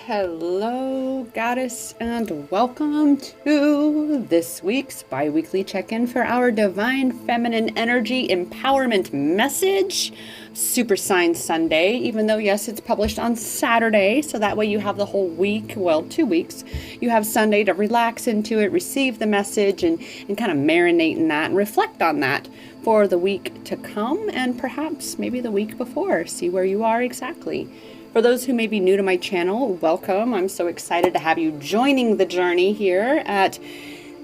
Hello, Goddess, and welcome to this week's bi-weekly check-in for our Divine Feminine Energy Empowerment Message, Super Sign Sunday, even though, yes, it's published on Saturday, so that way you have the whole week, well, 2 weeks. You have Sunday to relax into it, receive the message, and kind of marinate in that and reflect on that for the week to come, and perhaps maybe the week before. See where you are exactly. For those who may be new to my channel, welcome. I'm so excited to have you joining the journey here at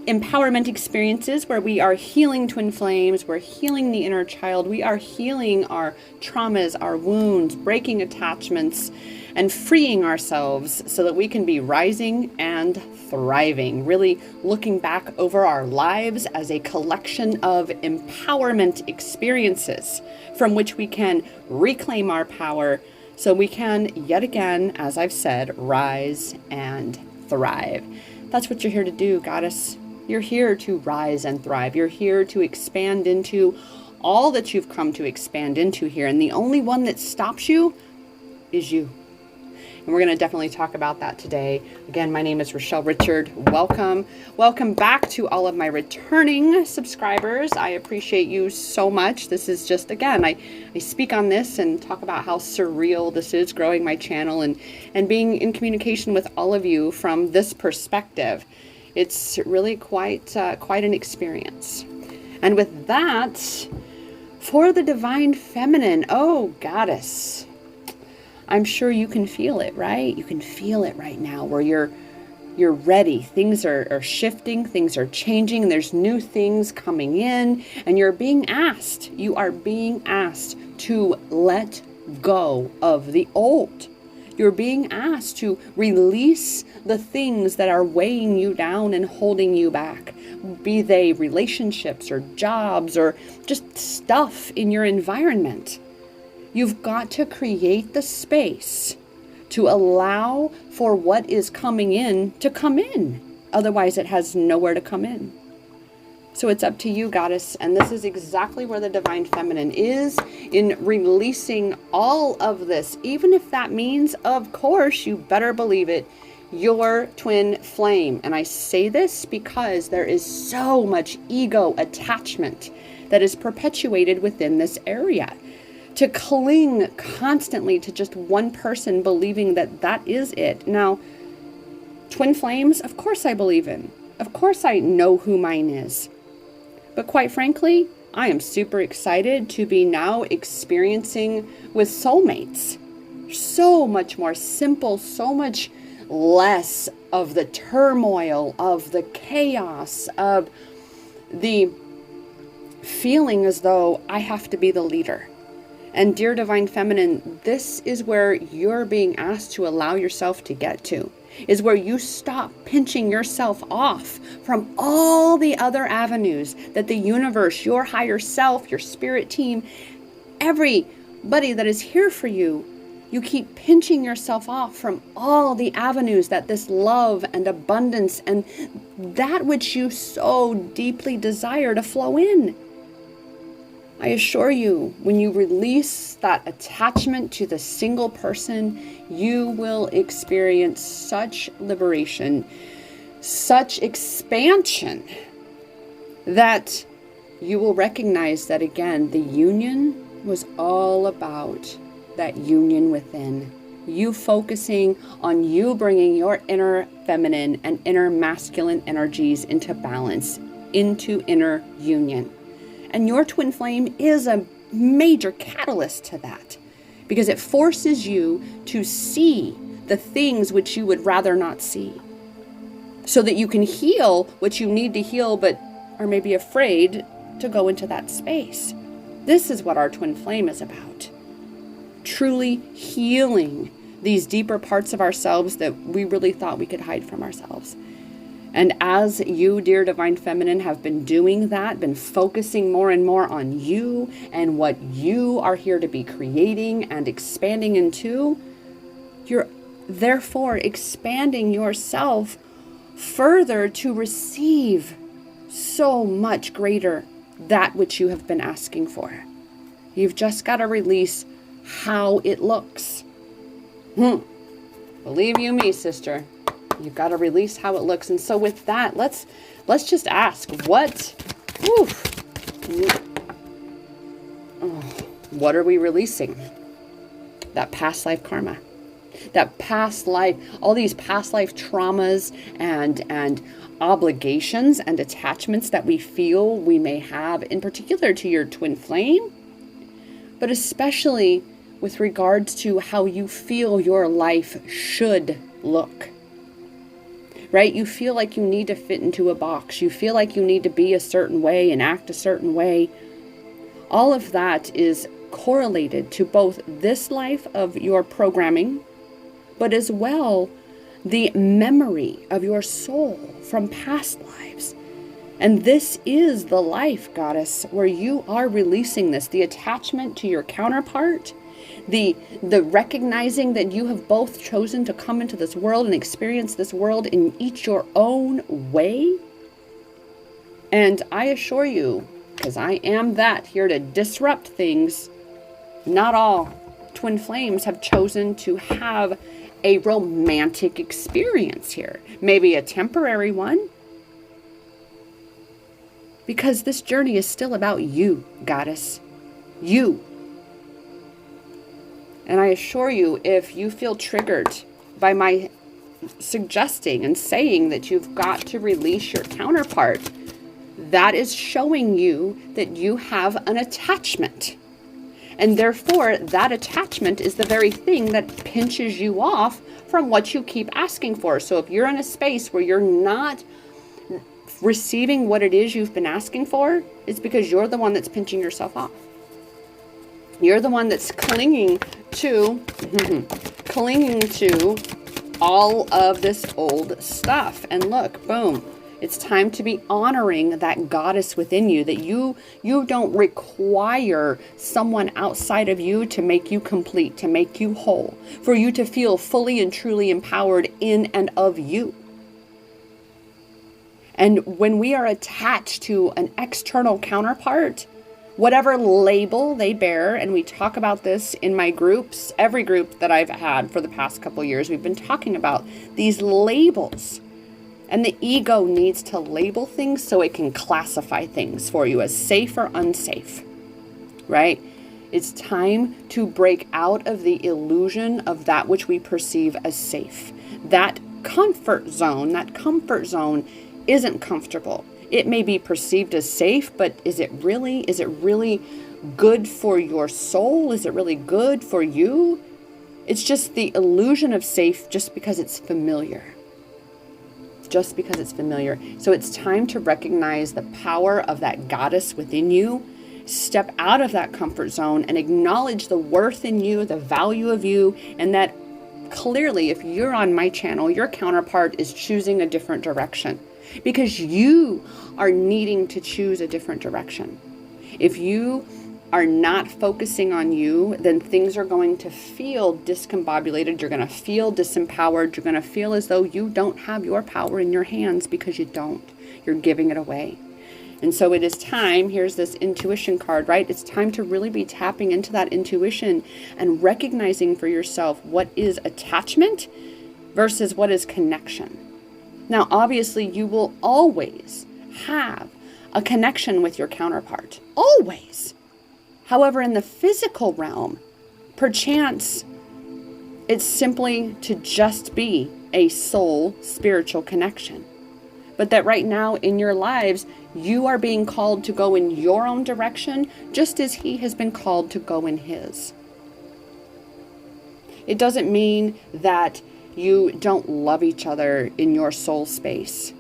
Empowerment Experiences, where we are healing twin flames, we're healing the inner child, we are healing our traumas, our wounds, breaking attachments, and freeing ourselves so that we can be rising and thriving, really looking back over our lives as a collection of empowerment experiences from which we can reclaim our power, so we can, yet again, as I've said, rise and thrive. That's what you're here to do, Goddess. You're here to rise and thrive. You're here to expand into all that you've come to expand into here. And the only one that stops you is you. And we're going to definitely talk about that today. Again, my name is Rochelle Richard. Welcome. Welcome back to all of my returning subscribers. I appreciate you so much. This is just, again, I speak on this and talk about how surreal this is, growing my channel and being in communication with all of you from this perspective. It's really quite an experience. And with that, for the Divine Feminine, oh, Goddess, I'm sure you can feel it, right? You can feel it right now where you're ready. Things are shifting, things are changing, and there's new things coming in, and you are being asked to let go of the old. You're being asked to release the things that are weighing you down and holding you back, be they relationships or jobs or just stuff in your environment. You've got to create the space to allow for what is coming in to come in. Otherwise, it has nowhere to come in. So it's up to you, Goddess. And this is exactly where the Divine Feminine is in releasing all of this. Even if that means, of course, you better believe it, your twin flame. And I say this because there is so much ego attachment that is perpetuated within this area. To cling constantly to just one person believing that that is it. Now, twin flames, of course I believe in. Of course I know who mine is. But quite frankly, I am super excited to be now experiencing with soulmates. So much more simple, so much less of the turmoil, of the chaos, of the feeling as though I have to be the leader. And dear Divine Feminine, this is where you're being asked to allow yourself to get to, is where you stop pinching yourself off from all the other avenues that the universe, your higher self, your spirit team, everybody that is here for you, you keep pinching yourself off from all the avenues that this love and abundance and that which you so deeply desire to flow in. I assure you, when you release that attachment to the single person, you will experience such liberation, such expansion, that you will recognize that, again, the union was all about that union within. You focusing on you bringing your inner feminine and inner masculine energies into balance, into inner union. And your twin flame is a major catalyst to that, because it forces you to see the things which you would rather not see, so that you can heal what you need to heal but are maybe afraid to go into that space. This is what our twin flame is about. Truly healing these deeper parts of ourselves that we really thought we could hide from ourselves. And as you, dear Divine Feminine, have been doing that, been focusing more and more on you and what you are here to be creating and expanding into, you're therefore expanding yourself further to receive so much greater that which you have been asking for. You've just got to release how it looks. Believe you me, sister. You've got to release how it looks. And so with that, let's just ask, what are we releasing? That past life karma. That past life, all these past life traumas and obligations and attachments that we feel we may have, in particular to your twin flame, but especially with regards to how you feel your life should look. Right? You feel like you need to fit into a box. You feel like you need to be a certain way and act a certain way. All of that is correlated to both this life of your programming, but as well the memory of your soul from past lives. And this is the life, goddess, where you are releasing this, the attachment to your counterpart, the recognizing that you have both chosen to come into this world and experience this world in each your own way. And I assure you, because I am that, here to disrupt things, not all twin flames have chosen to have a romantic experience here. Maybe a temporary one. Because this journey is still about you, goddess. You. And I assure you, if you feel triggered by my suggesting and saying that you've got to release your counterpart, that is showing you that you have an attachment. And therefore, that attachment is the very thing that pinches you off from what you keep asking for. So if you're in a space where you're not receiving what it is you've been asking for, it's because you're the one that's pinching yourself off. You're the one that's clinging to all of this old stuff. And look, boom. It's time to be honoring that goddess within you, that you don't require someone outside of you to make you complete, to make you whole, for you to feel fully and truly empowered in and of you. And when we are attached to an external counterpart, whatever label they bear, and we talk about this in my groups, every group that I've had for the past couple years, we've been talking about these labels. And the ego needs to label things so it can classify things for you as safe or unsafe, right? It's time to break out of the illusion of that which we perceive as safe. That comfort zone isn't comfortable. It may be perceived as safe, but is it really good for your soul? Is it really good for you? It's just the illusion of safe just because it's familiar. Just because it's familiar. So it's time to recognize the power of that goddess within you. Step out of that comfort zone and acknowledge the worth in you, the value of you, and that clearly, if you're on my channel, your counterpart is choosing a different direction because you are needing to choose a different direction. If you are not focusing on you, then things are going to feel discombobulated. You're going to feel disempowered. You're going to feel as though you don't have your power in your hands because you don't. You're giving it away. And so it is time, here's this intuition card, right? It's time to really be tapping into that intuition and recognizing for yourself what is attachment versus what is connection. Now, obviously, you will always have a connection with your counterpart. Always. However, in the physical realm, perchance, it's simply to just be a soul spiritual connection. But that right now in your lives, you are being called to go in your own direction, just as he has been called to go in his. It doesn't mean that you don't love each other in your soul space.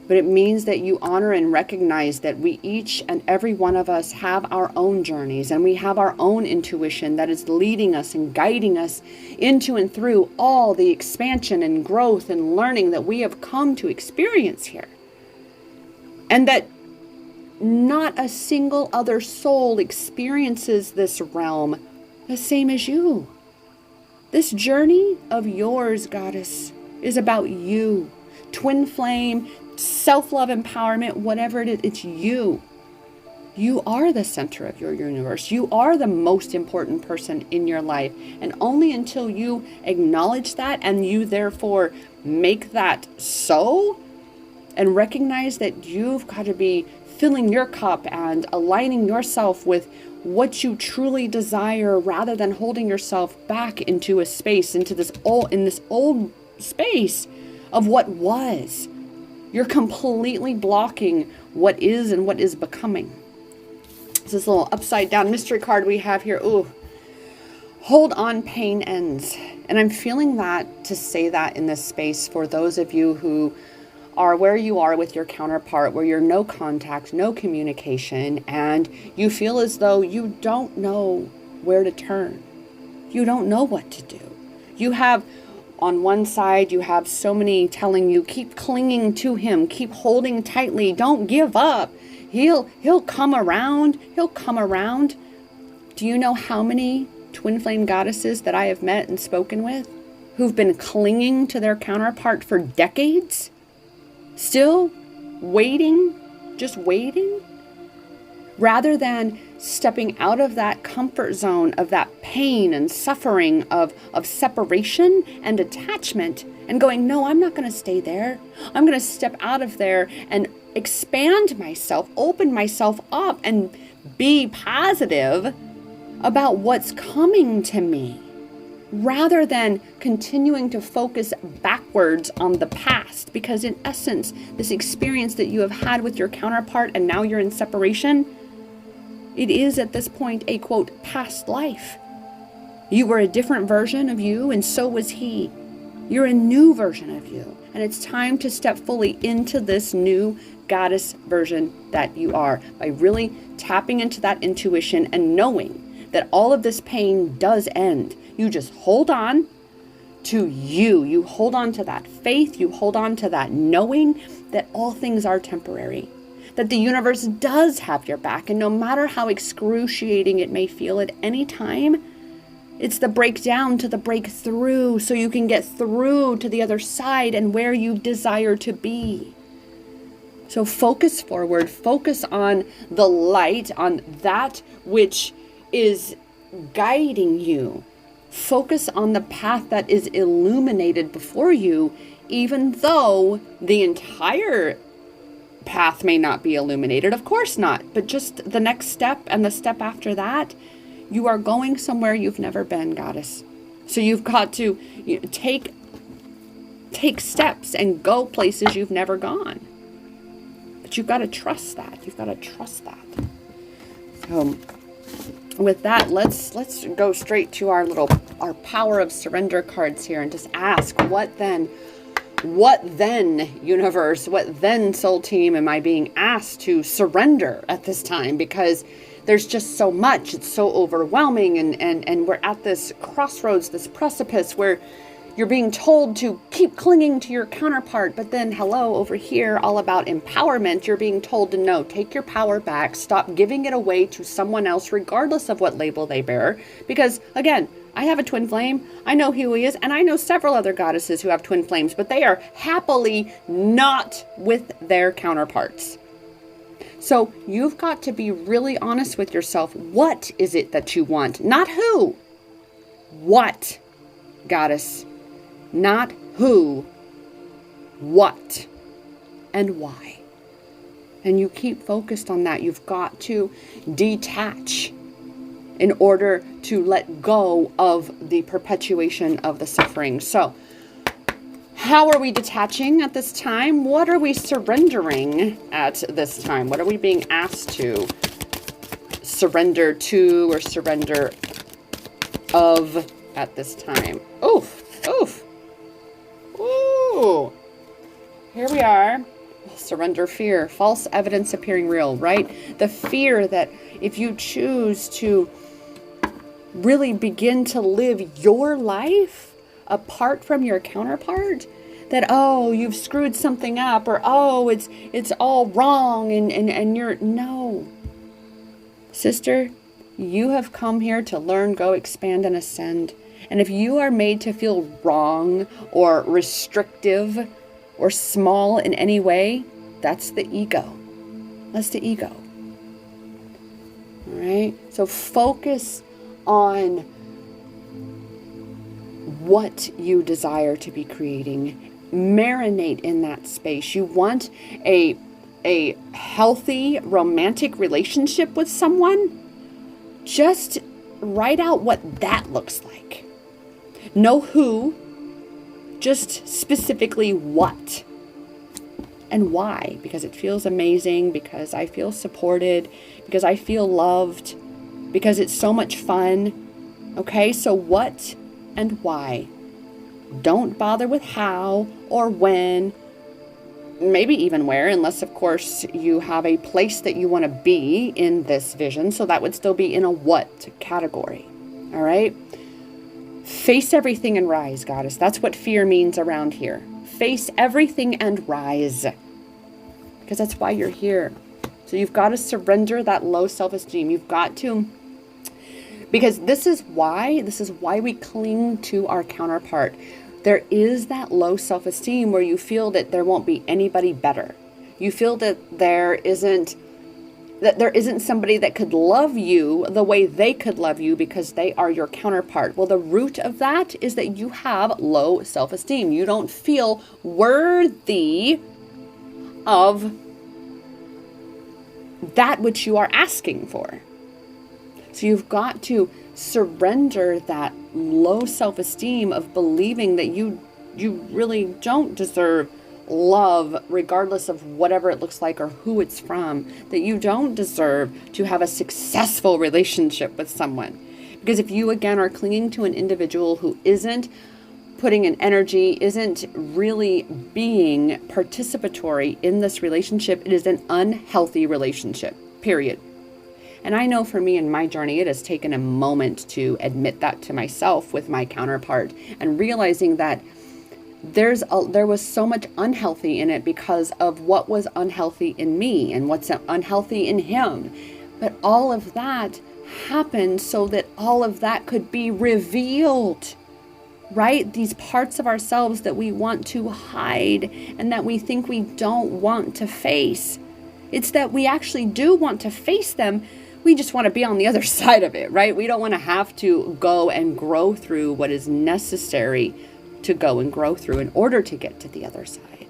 But it means that you honor and recognize that we each and every one of us have our own journeys and we have our own intuition that is leading us and guiding us into and through all the expansion and growth and learning that we have come to experience here. And that not a single other soul experiences this realm the same as you. This journey of yours, goddess, is about you. Twin flame, self-love, empowerment, whatever it is, it's you. You are the center of your universe. You are the most important person in your life. And only until you acknowledge that and you therefore make that so, and recognize that you've got to be filling your cup and aligning yourself with what you truly desire, rather than holding yourself back into a space, into this old space of what was. You're completely blocking what is and what is becoming. This little upside down mystery card we have here. Ooh, hold on, pain ends. And I'm feeling that to say that in this space for those of you who are where you are with your counterpart, where you're no contact, no communication, and you feel as though you don't know where to turn. You don't know what to do. You have, on one side, you have so many telling you, keep clinging to him, keep holding tightly, don't give up. He'll come around. He'll come around. Do you know how many twin flame goddesses that I have met and spoken with who've been clinging to their counterpart for decades? Still waiting, just waiting, rather than stepping out of that comfort zone of that pain and suffering of separation and attachment and going, no, I'm not going to stay there. I'm going to step out of there and expand myself, open myself up, and be positive about what's coming to me, rather than continuing to focus backwards on the past. Because in essence, this experience that you have had with your counterpart and now you're in separation, it is at this point a, quote, past life. You were a different version of you, and so was he. You're a new version of you, and it's time to step fully into this new goddess version that you are, by really tapping into that intuition and knowing that all of this pain does end. You just hold on to you. You hold on to that faith. You hold on to that knowing that all things are temporary, that the universe does have your back. And no matter how excruciating it may feel at any time, it's the breakdown to the breakthrough, so you can get through to the other side and where you desire to be. So focus forward, focus on the light, on that which is guiding you. Focus on the path that is illuminated before you, even though the entire path may not be illuminated. Of course not. But just the next step and the step after that, you are going somewhere you've never been, goddess. So you've got to take steps and go places you've never gone. But you've got to trust that. You've got to trust that. So with that, let's go straight to our power of surrender cards here and just ask, what then, universe, what then, soul team, am I being asked to surrender at this time? Because there's just so much. It's so overwhelming, and we're at this crossroads, this precipice where you're being told to keep clinging to your counterpart, but then hello, over here, all about empowerment, you're being told to no, take your power back, stop giving it away to someone else, regardless of what label they bear. Because again, I have a twin flame, I know who he is, and I know several other goddesses who have twin flames, but they are happily not with their counterparts. So you've got to be really honest with yourself. What is it that you want? Not who. What, goddess? Not who, what, and why. And you keep focused on that. You've got to detach in order to let go of the perpetuation of the suffering. So, how are we detaching at this time? What are we surrendering at this time? What are we being asked to surrender to or surrender of at this time? Oof, oof. Ooh, here we are. Surrender fear, false evidence appearing real, right? The fear that if you choose to really begin to live your life apart from your counterpart, that, oh, you've screwed something up, or, oh, it's all wrong, and you're, no. Sister, you have come here to learn, go, expand, and ascend. And if you are made to feel wrong or restrictive or small in any way, that's the ego. That's the ego. All right? So focus on what you desire to be creating. Marinate in that space. You want a healthy romantic relationship with someone? Just write out what that looks like. No who, just specifically what and why. Because it feels amazing, because I feel supported, because I feel loved, because it's so much fun. Okay, so what and why. Don't bother with how or when, maybe even where, unless of course you have a place that you want to be in this vision. So that would still be in a what category. All right. Face everything and rise, goddess. That's what fear means around here. Face everything and rise. Because that's why you're here. So you've got to surrender that low self-esteem. You've got to, because this is why we cling to our counterpart. There is that low self-esteem where you feel that there won't be anybody better. You feel that there isn't somebody that could love you the way they could love you because they are your counterpart. Well, the root of that is that you have low self-esteem. You don't feel worthy of that which you are asking for. So you've got to surrender that low self-esteem of believing that you really don't deserve love, regardless of whatever it looks like or who it's from, that you don't deserve to have a successful relationship with someone. Because if you, again, are clinging to an individual who isn't putting in energy, isn't really being participatory in this relationship, it is an unhealthy relationship, period. And I know for me in my journey, it has taken a moment to admit that to myself with my counterpart and realizing that there was so much unhealthy in it because of what was unhealthy in me and what's unhealthy in him. But all of that happened so that all of that could be revealed, right? These parts of ourselves that we want to hide and that we think we don't want to face. It's that we actually do want to face them. We just want to be on the other side of it, right? We don't want to have to go and grow through what is necessary to go and grow through in order to get to the other side.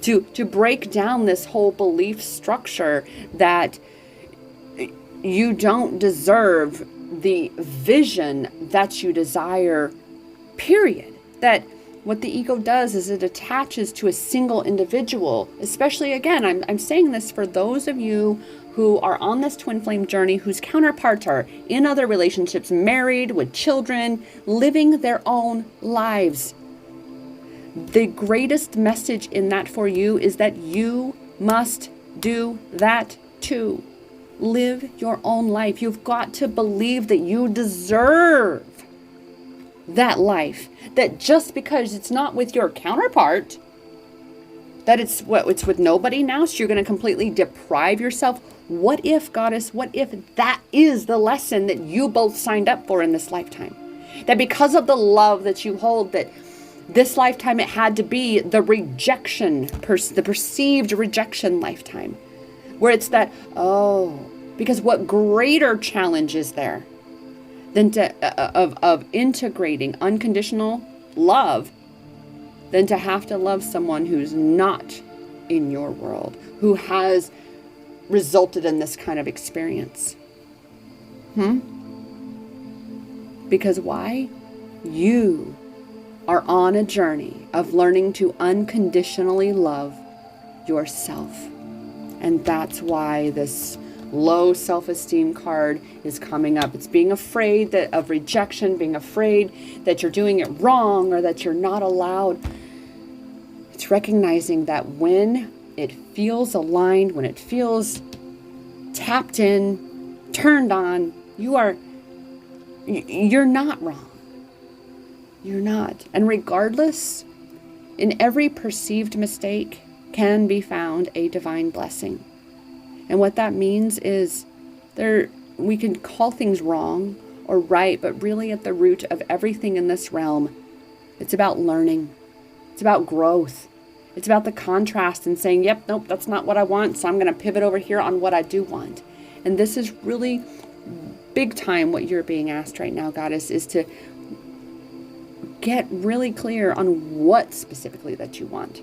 To break down this whole belief structure that you don't deserve the vision that you desire, period. That what the ego does is it attaches to a single individual, especially, again, I'm saying this for those of you who are on this twin flame journey, whose counterparts are in other relationships, married, with children, living their own lives. The greatest message in that for you is that you must do that too. Live your own life. You've got to believe that you deserve that life. That just because it's not with your counterpart, that it's with nobody now, so you're going to completely deprive yourself. What if, goddess, what if that is the lesson that you both signed up for in this lifetime? That because of the love that you hold, that this lifetime it had to be the rejection, the perceived rejection lifetime. Where it's that, because what greater challenge is there than of integrating unconditional love than to have to love someone who's not in your world, who has resulted in this kind of experience. Because why? You are on a journey of learning to unconditionally love yourself. And that's why this low self-esteem card is coming up. It's being afraid of rejection, being afraid that you're doing it wrong or that you're not allowed. It's recognizing that when it feels aligned, when it feels tapped in, turned on, you're not wrong. You're not. And regardless, in every perceived mistake can be found a divine blessing. And what that means is we can call things wrong or right, but really at the root of everything in this realm, it's about learning. It's about growth. It's about the contrast and saying, yep, nope, that's not what I want, so I'm going to pivot over here on what I do want. And this is really big time what you're being asked right now, Goddess, is to get really clear on what specifically that you want.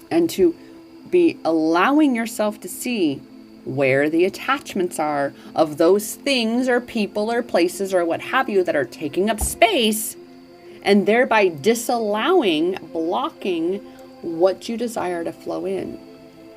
And to be allowing yourself to see where the attachments are of those things or people or places or what have you that are taking up space, and thereby disallowing, blocking what you desire to flow in.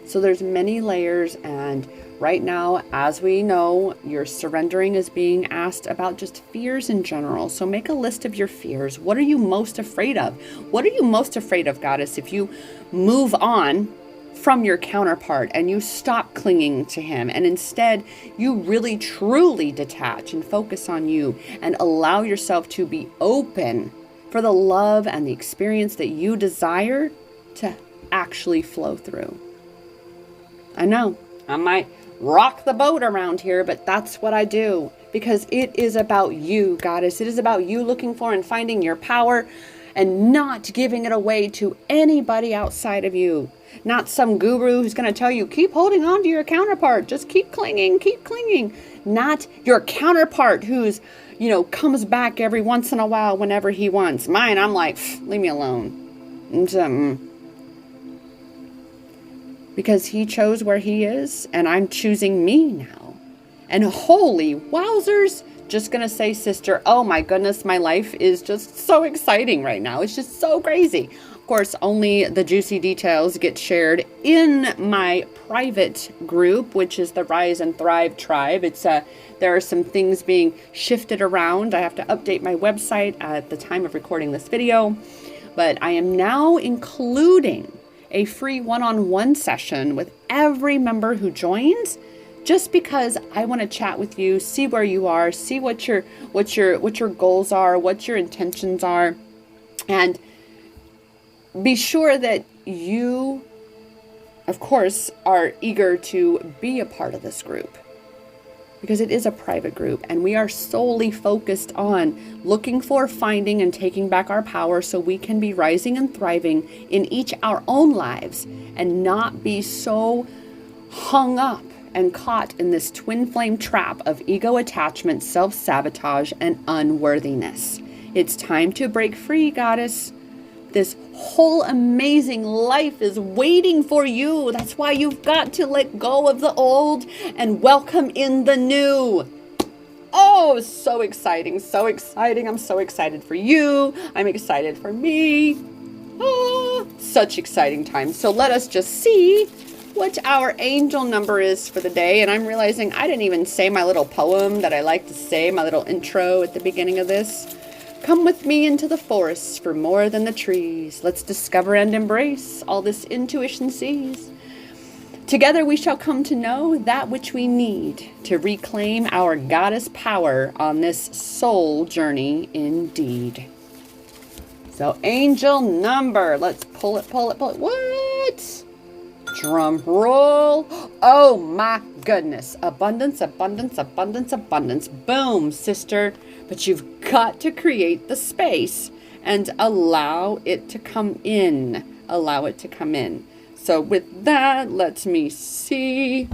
So there's many layers, and right now, as we know, your surrendering is being asked about just fears in general. So make a list of your fears. What are you most afraid of? What are you most afraid of, Goddess, if you move on from your counterpart and you stop clinging to him and instead you really truly detach and focus on you and allow yourself to be open for the love and the experience that you desire to actually flow through? I know I might rock the boat around here, but that's what I do, because it is about you, Goddess. It is about you looking for and finding your power and not giving it away to anybody outside of you. Not some guru who's going to tell you, keep holding on to your counterpart. Just keep clinging, keep clinging. Not your counterpart who's, comes back every once in a while whenever he wants. Mine, I'm like, leave me alone. Because he chose where he is, and I'm choosing me now. And holy wowzers, just gonna say, sister, oh my goodness, my life is just so exciting right now. It's just so crazy. Of course, only the juicy details get shared in my private group, which is the Rise and Thrive Tribe. There are some things being shifted around. I have to update my website at the time of recording this video, but I am now including a free one-on-one session with every member who joins, just because I want to chat with you, see where you are, see what your goals are, what your intentions are, and be sure that you, of course, are eager to be a part of this group, because it is a private group and we are solely focused on looking for, finding, and taking back our power so we can be rising and thriving in each our own lives and not be so hung up and caught in this twin flame trap of ego attachment, self-sabotage, and unworthiness. It's time to break free, Goddess. This whole amazing life is waiting for you. That's why you've got to let go of the old and welcome in the new. Oh, so exciting, so exciting. I'm so excited for you. I'm excited for me. Oh, such exciting times. So let us just see what our angel number is for the day. And I'm realizing I didn't even say my little poem that I like to say, my little intro at the beginning of this. Come with me into the forests for more than the trees. Let's discover and embrace all this intuition sees. Together we shall come to know that which we need to reclaim our goddess power on this soul journey indeed. So angel number, let's pull it. What? Drum roll. Oh my goodness. Abundance, abundance, abundance, abundance. Boom, sister. But you've got to create the space and allow it to come in. Allow it to come in. So with that, let me see.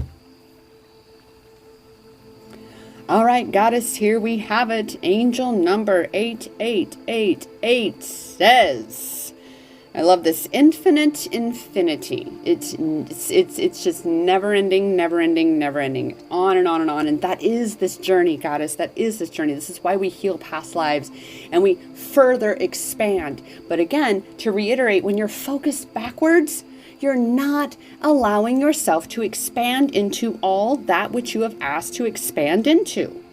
All right, Goddess, here we have it. Angel number 8888 says, I love this infinite infinity. It's just never ending, on and on and on. And that is this journey, Goddess. That is this journey. This is why we heal past lives and we further expand. But again, to reiterate, when you're focused backwards, you're not allowing yourself to expand into all that which you have asked to expand into.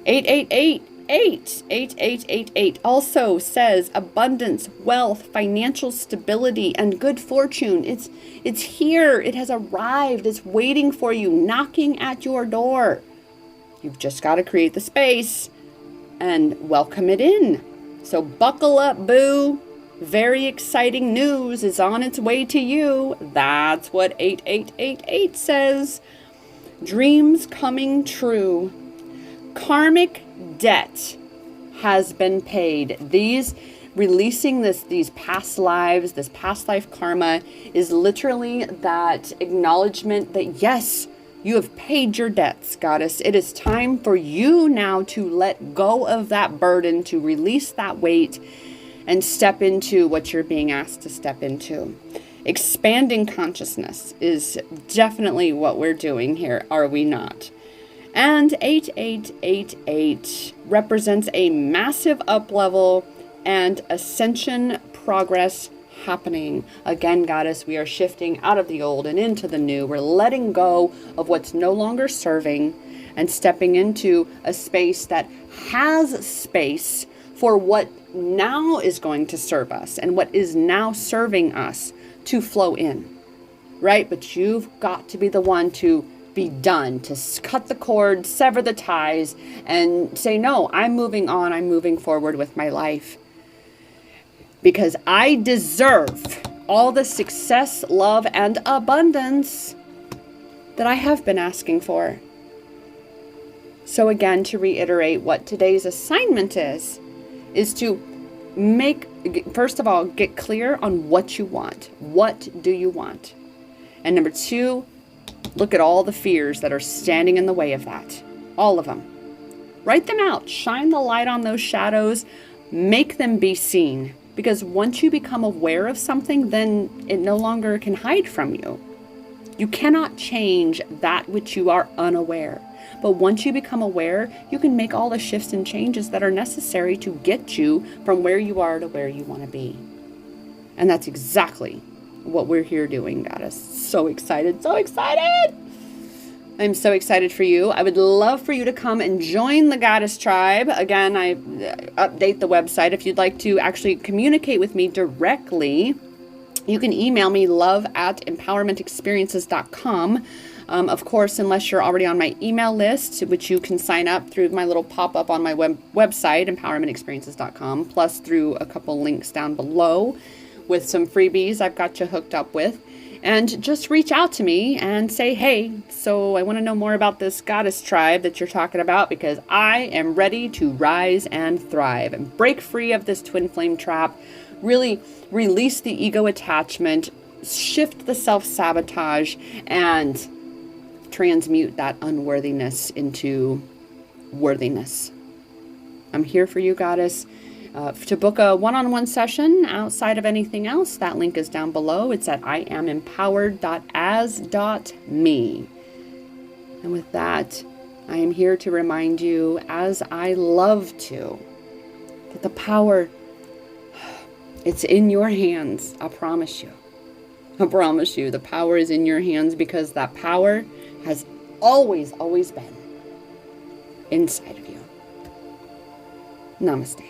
8888 also says abundance, wealth, financial stability, and good fortune. It's here. It has arrived. It's waiting for you, knocking at your door. You've just got to create the space and welcome it in. So buckle up, boo. Very exciting news is on its way to you. That's what 8888 says. Dreams coming true. Karmic debt has been paid. Releasing these past lives, this past life karma is literally that acknowledgement that yes, You have paid your debts, Goddess. It is time for you now to let go of that burden, to release that weight, and step into what you're being asked to step into. Expanding consciousness is definitely what we're doing here, are we not? And 8888 represents a massive up level and ascension progress happening. Again, Goddess, we are shifting out of the old and into the new. We're letting go of what's no longer serving and stepping into a space that has space for what now is going to serve us and what is now serving us to flow in, right? But you've got to be the one to be done, to cut the cord, sever the ties, and say, no, I'm moving on. I'm moving forward with my life. Because I deserve all the success, love, and abundance that I have been asking for. So again, to reiterate what today's assignment is to first of all, get clear on what you want. What do you want? And number 2, look at all the fears that are standing in the way of that. All of them. Write them out. Shine the light on those shadows. Make them be seen. Because once you become aware of something, then it no longer can hide from you. You cannot change that which you are unaware. But once you become aware, you can make all the shifts and changes that are necessary to get you from where you are to where you want to be. And that's exactly what we're here doing, Goddess. So excited, so excited! I'm so excited for you. I would love for you to come and join the Goddess Tribe. Again, I update the website. If you'd like to actually communicate with me directly, you can email me love@empowermentexperiences.com. Of course, unless you're already on my email list, which you can sign up through my little pop-up on my website, empowermentexperiences.com, plus through a couple links down below with some freebies I've got you hooked up with. And just reach out to me and say, hey, so I want to know more about this Goddess Tribe that you're talking about, because I am ready to rise and thrive and break free of this twin flame trap, really release the ego attachment, shift the self-sabotage, and transmute that unworthiness into worthiness. I'm here for you, Goddess. To book a one-on-one session outside of anything else, that link is down below. It's at iamempowered.as.me. And with that, I am here to remind you, as I love to, that the power, it's in your hands. I promise you. I promise you, the power is in your hands, because that power has always, always been inside of you. Namaste.